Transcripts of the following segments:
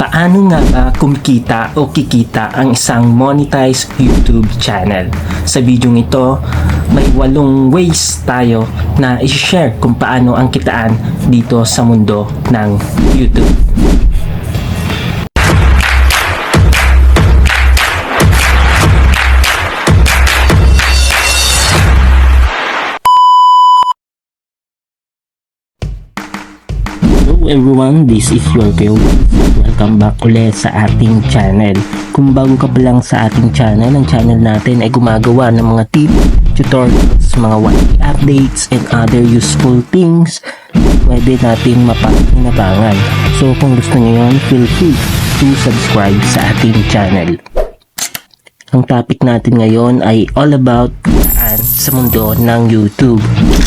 Paano nga ba kumikita o kikita ang isang monetized YouTube channel? Sa video ito, may 8 ways tayo na i-share kung paano ang kitaan dito sa mundo ng YouTube. Hello everyone, this is your Keo. Welcome back ulit sa ating channel. Kung bago ka pa lang sa ating channel, ang channel natin ay gumagawa ng mga tips, tutorials, mga weekly updates, and other useful things pwede natin mapakinabangan. So kung gusto niyo yun, feel free to subscribe sa ating channel. Ang topic natin ngayon ay all about kitaan sa mundo ng YouTube.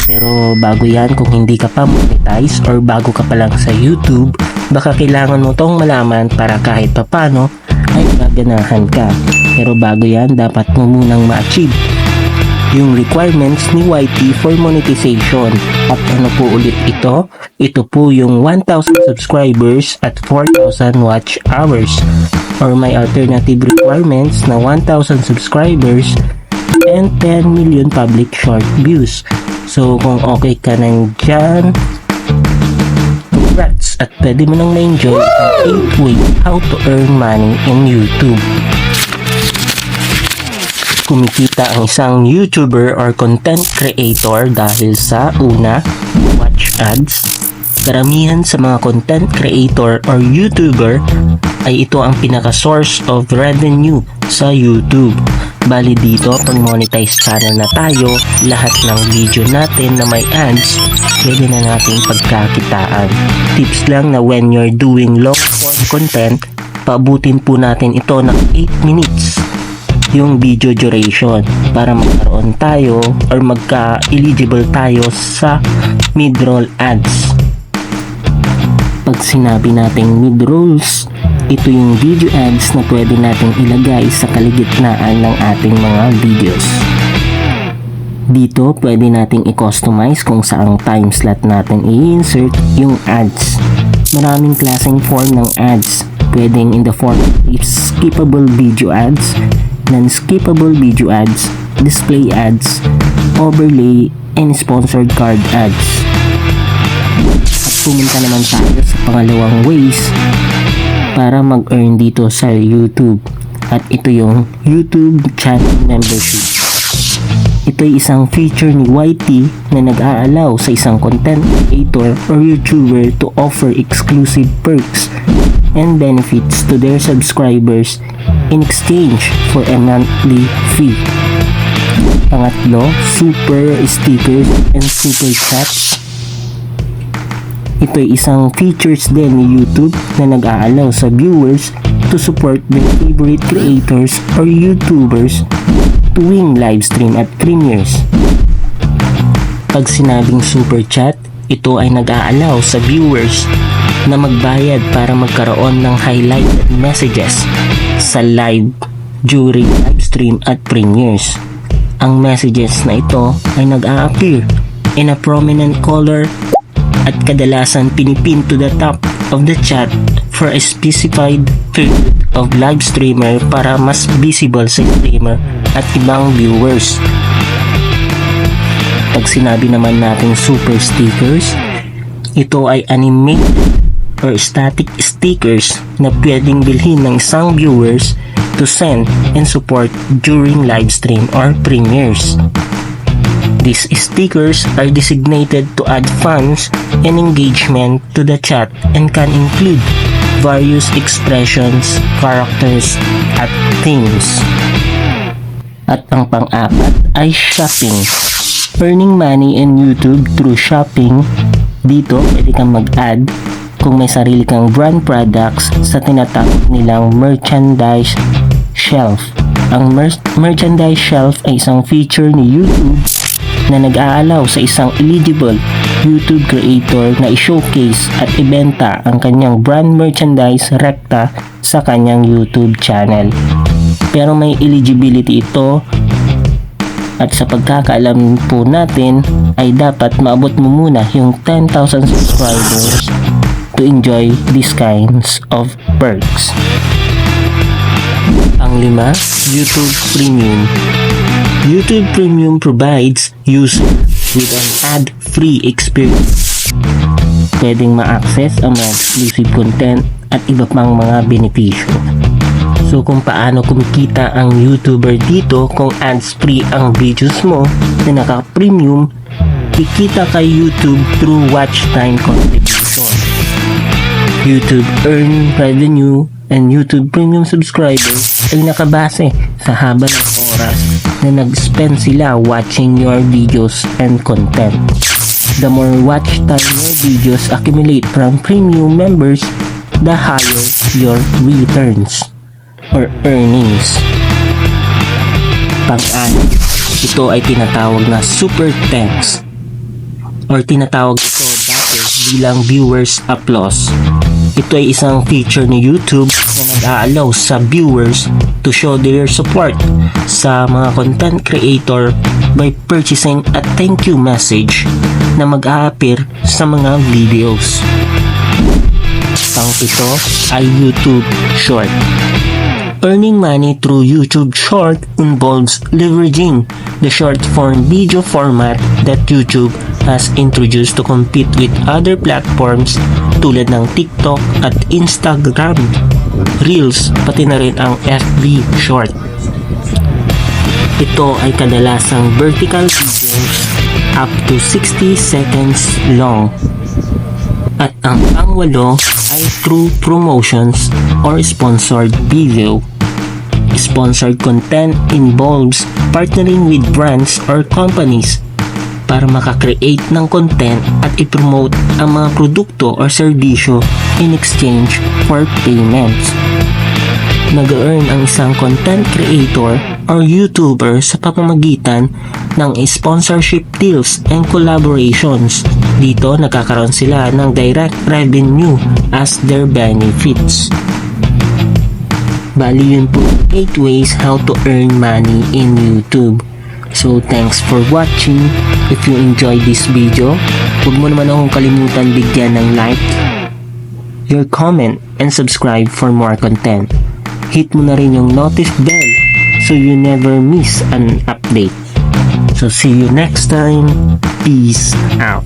Pero bago yan, kung hindi ka pa monetize or bago ka pa lang sa YouTube, baka kailangan mo tong malaman para kahit papano ay gaganahan ka. Pero bago yan, dapat mo munang ma-achieve yung requirements ni YT for monetization. At ano po ulit ito? Ito po yung 1,000 subscribers at 4,000 watch hours. Or may alternative requirements na 1,000 subscribers and 10 million public short views. So kung okay ka nang dyan, congrats, at pwede mo nang ma-enjoy ang 8 way how to earn money in YouTube. Kumikita ang isang YouTuber or content creator dahil sa una, watch ads. Karamihan sa mga content creator or YouTuber ay ito ang pinaka-source of revenue sa YouTube. Bali dito, pag monetize channel na tayo, lahat ng video natin na may ads, pwede na nating pagkakitaan. Tips lang na when you're doing long form content, paabutin po natin ito ng 8 minutes yung video duration para magkaroon tayo or magka-eligible tayo sa mid-roll ads. Pag sinabi nating mid-rolls, ito yung video ads na pwede nating ilagay sa kaligitnaan ng ating mga videos. Dito, pwede nating i-customize kung saang time slot natin i-insert yung ads. Maraming klaseng form ng ads. Pwedeng in the form of skippable video ads, non-skippable video ads, display ads, overlay, and sponsored card ads. At pumunta naman tayo sa pangalawang ways para mag-earn dito sa YouTube. At ito yung YouTube Channel Membership. Ito ay isang feature ni YT na nag-aalaw sa isang content creator or YouTuber to offer exclusive perks and benefits to their subscribers in exchange for a monthly fee. Pangatlo, super stickers and super chats. Ito ay isang features din ni YouTube na nag-aalaw sa viewers to support their favorite creators or YouTubers tuwing livestream at premieres. Pag sinabing super chat, ito ay nag-aalaw sa viewers na magbayad para magkaroon ng highlighted messages sa live during livestream at premieres. Ang messages na ito ay nag-a-appear in a prominent color at kadalasan pinipin to the top of the chat for a specified period of live streamer para mas visible sa streamer at ibang viewers. Pag sinabi naman natin super stickers, ito ay animated or static stickers na pwedeng bilhin ng isang viewers to send and support during live stream or premieres. These stickers are designated to add funds and engagement to the chat and can include various expressions, characters, at themes. At ang pang-apat ay shopping. Earning money in YouTube through shopping. Dito, pwede kang mag-add kung may sarili kang brand products sa tinatawag nilang merchandise shelf. Ang merchandise shelf ay isang feature ni YouTube na nag-aalaw sa isang eligible YouTube creator na i-showcase at ibenta ang kanyang brand merchandise rekta sa kanyang YouTube channel. Pero may eligibility ito at sa pagkakaalam po natin ay dapat maabot mo muna yung 10,000 subscribers to enjoy these kinds of perks. Ang 5, YouTube Premium. YouTube Premium provides users with an ad-free experience. Pwedeng ma-access ang mga exclusive content at iba pang mga benepisyo. So kung paano kumikita ang YouTuber dito kung ads-free ang videos mo na naka-premium, kikita kay YouTube through watch time contribution. YouTube earn revenue and YouTube Premium subscribers ay nakabase sa haba ng oras na nag-spend sila watching your videos and content. The more watch time your videos accumulate from premium members, the higher your returns or earnings. Pang-anim, ito ay tinatawag na super thanks or tinatawag ito dati bilang viewers applause. Ito ay isang feature ni YouTube na nag-a-allow sa viewers to show their support sa mga content creator by purchasing a thank you message na mag-a-appear sa mga videos. Pang-7 ay YouTube Short. Earning money through YouTube Short involves leveraging the short-form video format that YouTube has introduced to compete with other platforms tulad ng TikTok at Instagram, Reels, pati na rin ang FB Short. Ito ay kadalasang vertical videos up to 60 seconds long. At ang pang-8 ay through promotions or sponsored video. Sponsored content involves partnering with brands or companies para makakreate ng content at ipromote ang mga produkto or serbisyo in exchange for payments. Nag-earn ang isang content creator or YouTuber sa pamamagitan ng sponsorship deals and collaborations. Dito nagkakaroon sila ng direct revenue as their benefits. Bali yun po 8 ways how to earn money in YouTube. So thanks for watching. If you enjoyed this video, huwag mo naman akong kalimutan bigyan ng like, your comment, and subscribe for more content. Hit mo na rin yung notif bell so you never miss an update. So see you next time. Peace out.